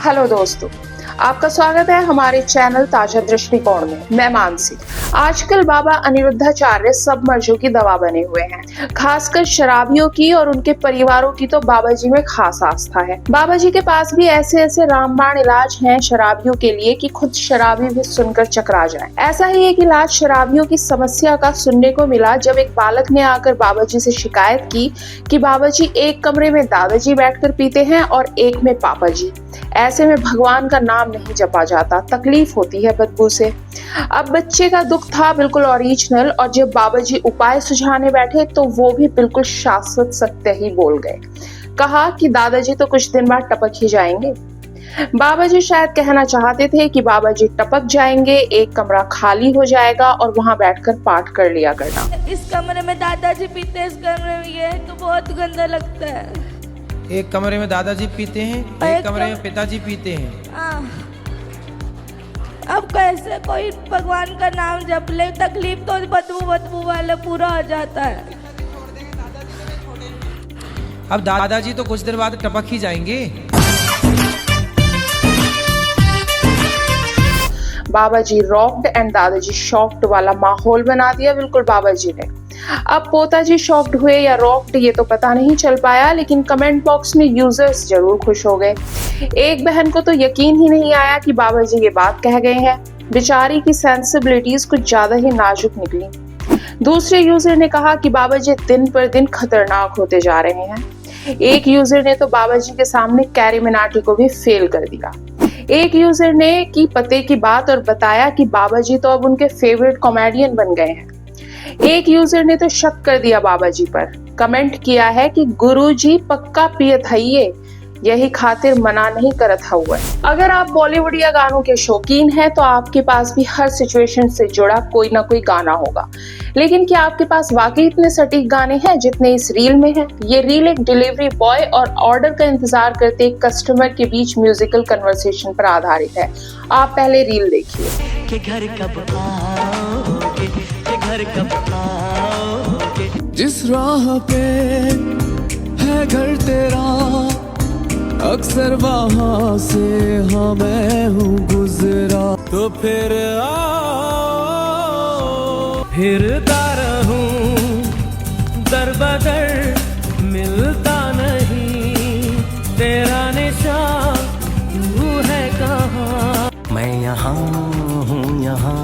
Hello दोस्तों, आपका स्वागत है हमारे चैनल ताजा दृष्टिकोण में। मैं मानसी। आजकल बाबा अनिरुद्धाचार्य सब मर्जों की दवा बने हुए हैं। खासकर शराबियों की और उनके परिवारों की तो बाबा जी में खास आस्था है। बाबा जी के पास भी ऐसे ऐसे रामबाण इलाज हैं शराबियों के लिए कि खुद शराबी भी सुनकर चकरा जाए। ऐसा ही एक इलाज शराबियों की समस्या का सुनने को मिला जब एक बालक ने आकर बाबा जी से शिकायत की कि बाबा जी एक कमरे में दादाजी बैठकर पीते हैं और एक में पापा जी। ऐसे में भगवान का नाम नहीं जपा जाता, तकलीफ होती है बदबू से। अब बच्चे का दुख था बिल्कुल ओरिजिनल, और जब बाबा जी उपाय सुझाने बैठे तो वो भी बिल्कुल शाश्वत सत्य ही बोल गए। कहा कि दादाजी तो कुछ दिन बाद टपक ही जाएंगे। बाबा जी शायद कहना चाहते थे कि बाबा जी टपक जाएंगे, एक कमरा खाली हो जाएगा और वहां बैठकर पाठ कर लिया करना। इस कमरे में दादाजी पीते हैं, इस कमरे में ये तो बहुत गंदा लगता है। एक कमरे में दादाजी पीते हैं, एक कमरे में पिताजी पीते हैं। अब कैसे कोई भगवान का नाम जप ले, तकलीफ तो बदबू वाले पूरा हो जाता है। अब दादाजी तो कुछ देर बाद टपक ही जाएंगे। बाबा जी रॉक्ड एंड दादाजी शॉक्ड वाला माहौल बना दिया बिल्कुल बाबा जी ने। अब पोता जी शॉक्ड हुए या रॉक्ड ये तो पता नहीं चल पाया, लेकिन कमेंट बॉक्स में यूजर्स जरूर खुश हो गए। एक बहन को तो यकीन ही नहीं आया कि बाबा जी ये बात कह गए हैं। बेचारी की सेंसिबिलिटीज कुछ ज्यादा ही नाजुक निकली। दूसरे यूजर ने कहा कि बाबा जी दिन पर दिन खतरनाक होते जा रहे हैं। एक यूजर ने तो बाबा जी के सामने कैरी मिनाटी को भी फेल कर दिया। एक यूजर ने की पते की बात और बताया कि बाबा जी तो अब उनके फेवरेट कॉमेडियन बन गए हैं। एक यूजर ने तो शक कर दिया बाबा जी पर, कमेंट किया है कि गुरुजी पक्का पियत हइये, यही खातिर मना नहीं करत हुआ। अगर आप बॉलीवुड या गानों के शौकीन हैं तो आपके पास भी हर सिचुएशन से जुड़ा कोई ना कोई गाना होगा, लेकिन क्या आपके पास वाकई इतने सटीक गाने हैं जितने इस रील में हैं? ये रील एक डिलीवरी बॉय और ऑर्डर का इंतजार करते एक कस्टमर के बीच म्यूजिकल कन्वर्सेशन पर आधारित है। आप पहले रील देखिए। के घर कब आओगे, के घर कब आओगे, जिस राह पे है घर तेरा अक्सर वहां से हाँ मैं हूँ गुजरा, तो फिर आओ फिरता रहूं दर बदर, मिलता नहीं तेरा निशान, तू है कहाँ? मैं यहाँ हूँ, यहाँ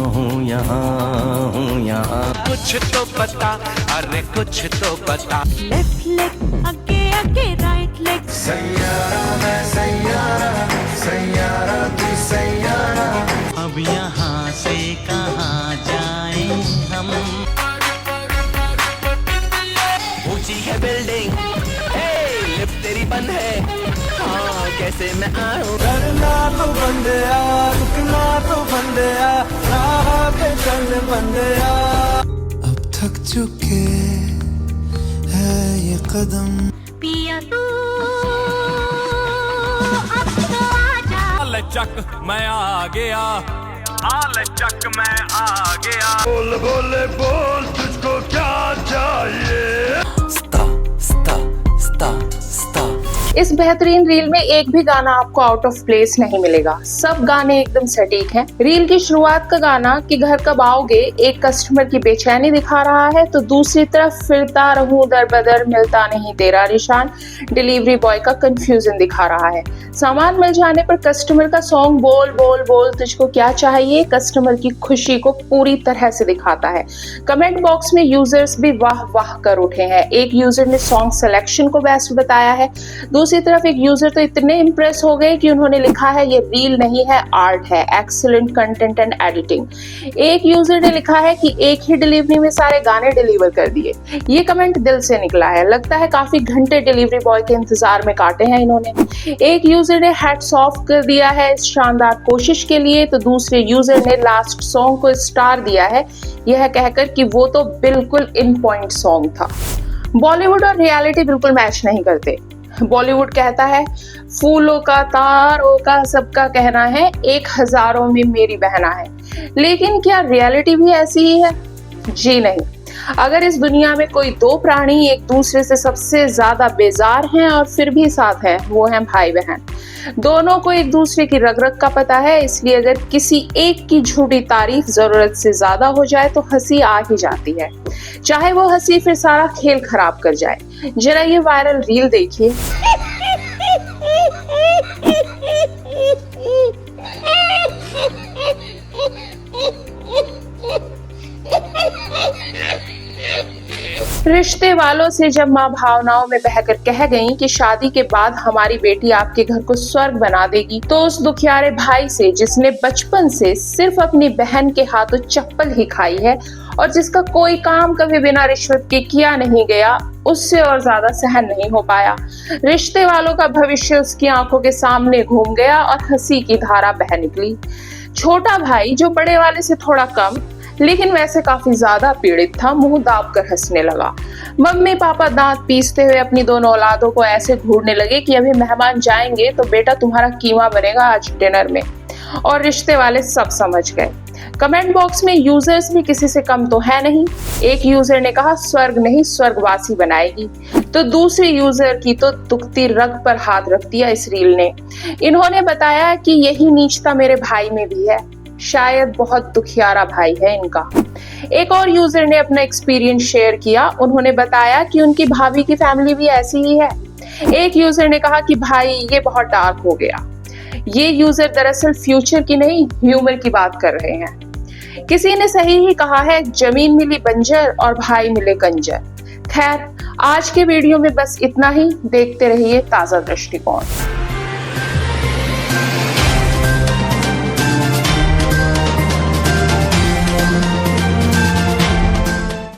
हूँ, यहाँ हूँ, यहाँ। कुछ तो पता, अरे कुछ तो पता। लेफ्ट लेग आगे आगे, राइट लेग। सैयारा मैं सैयारा, सैयारा तू सैयारा। अब यहाँ से कहाँ जाएं हम? ऊंची है बिल्डिंग, लिफ्ट तेरी बंद है, हाँ कैसे मैं आऊं? करना तो बंदया, रुकना तो बंदया, राह पे चल बंदया। अब थक चुके है ये कदम, पिया तू अब तो आजा। लचक मैं आ गया, लचक मैं आ गया। बोल बोले बोल तुझको क्या चाहिए? स्टा स्टा स्टा स्टा। इस बेहतरीन रील में एक भी गाना आपको आउट ऑफ प्लेस नहीं मिलेगा, सब गाने एकदम सटीक हैं। रील की शुरुआत का गाना कि घर कब आओगे एक कस्टमर की बेचैनी दिखा रहा है, तो दूसरी तरफ फिरता रहूं दर बदर, मिलता नहीं तेरा निशान डिलीवरी बॉय का कंफ्यूजन दिखा रहा है। सामान मिल जाने पर कस्टमर का सॉन्ग बोल बोल बोल तुझको क्या चाहिए कस्टमर की खुशी को पूरी तरह से दिखाता है। कमेंट बॉक्स में यूजर्स भी वाह वाह कर उठे हैं। एक यूजर ने सॉन्ग सिलेक्शन को बेस्ट बताया है, दूसरी तरफ एक यूजर तो इतने इम्प्रेस हो गए कि उन्होंने लिखा है ये रील नहीं है आर्ट है, एक्सीलेंट कंटेंट एंड एडिटिंग। एक यूजर ने लिखा है कि एक ही डिलीवरी में सारे गाने डिलीवर कर दिए। ये कमेंट दिल से निकला है, लगता है काफी घंटे डिलीवरी बॉय के इंतजार में काटे हैं इन्होंने। एक यूजर ने हैट्स ऑफ कर दिया है इस शानदार कोशिश के लिए, तो दूसरे यूजर ने लास्ट सॉन्ग को स्टार दिया है यह कहकर कि वो तो बिल्कुल इन पॉइंट सॉन्ग था। बॉलीवुड और रियलिटी बिल्कुल मैच नहीं करते। बॉलीवुड कहता है फूलों का तारों का सबका कहना है, एक हजारों में मेरी बहना है, लेकिन क्या रियलिटी भी ऐसी ही है? जी नहीं। अगर इस दुनिया में कोई दो प्राणी एक दूसरे से सबसे ज्यादा बेजार हैं और फिर भी साथ हैं, वो हैं भाई बहन। दोनों को एक दूसरे की रग रग का पता है, इसलिए अगर किसी एक की झूठी तारीफ जरूरत से ज्यादा हो जाए तो हंसी आ ही जाती है, चाहे वो हंसी फिर सारा खेल खराब कर जाए। जरा ये वायरल रील देखिए। रिश्ते वालों से जब माँ भावनाओं में बहकर कह गई कि शादी के बाद हमारी बेटी आपके घर को स्वर्ग बना देगी, तो उस दुखियारे भाई से जिसने बचपन से सिर्फ अपनी बहन के हाथों चप्पल ही खाई है और जिसका कोई काम कभी बिना रिश्वत के किया नहीं गया, उससे और ज्यादा सहन नहीं हो पाया। रिश्ते वालों का भविष्य उसकी आंखों के सामने घूम गया और हंसी की धारा बह निकली। छोटा भाई जो बड़े वाले से थोड़ा कम लेकिन वैसे काफी ज्यादा पीड़ित था, मुंह दाब कर हंसने लगा। मम्मी पापा दांत पीसते हुए अपनी दोनों औलादों को ऐसे घूरने लगे कि अभी मेहमान जाएंगे तो बेटा तुम्हारा कीमा बनेगा आज डिनर में। और रिश्ते वाले सब समझ गए। कमेंट बॉक्स में यूजर्स भी किसी से कम तो है नहीं। एक यूजर ने कहा स्वर्ग नहीं स्वर्गवासी बनाएगी, तो दूसरे यूजर की तो दुखती रग पर हाथ रख दिया इस रील ने। इन्होंने बताया कि यही नीचता मेरे भाई में भी है, शायद बहुत दुखियारा भाई है इनका। एक और यूजर ने अपना एक्सपीरियंस शेयर किया। उन्होंने बताया कि उनकी भाभी की फैमिली भी ऐसी ही है। एक यूजर ने कहा कि भाई ये बहुत डार्क हो गया। ये यूजर दरअसल फ्यूचर की नहीं ह्यूमर की बात कर रहे हैं। किसी ने सही ही कहा है, जमीन मिली बंजर और भाई मिले कंजर। खैर, आज के वीडियो में बस इतना ही। देखते रहिए ताजा दृष्टिकोण।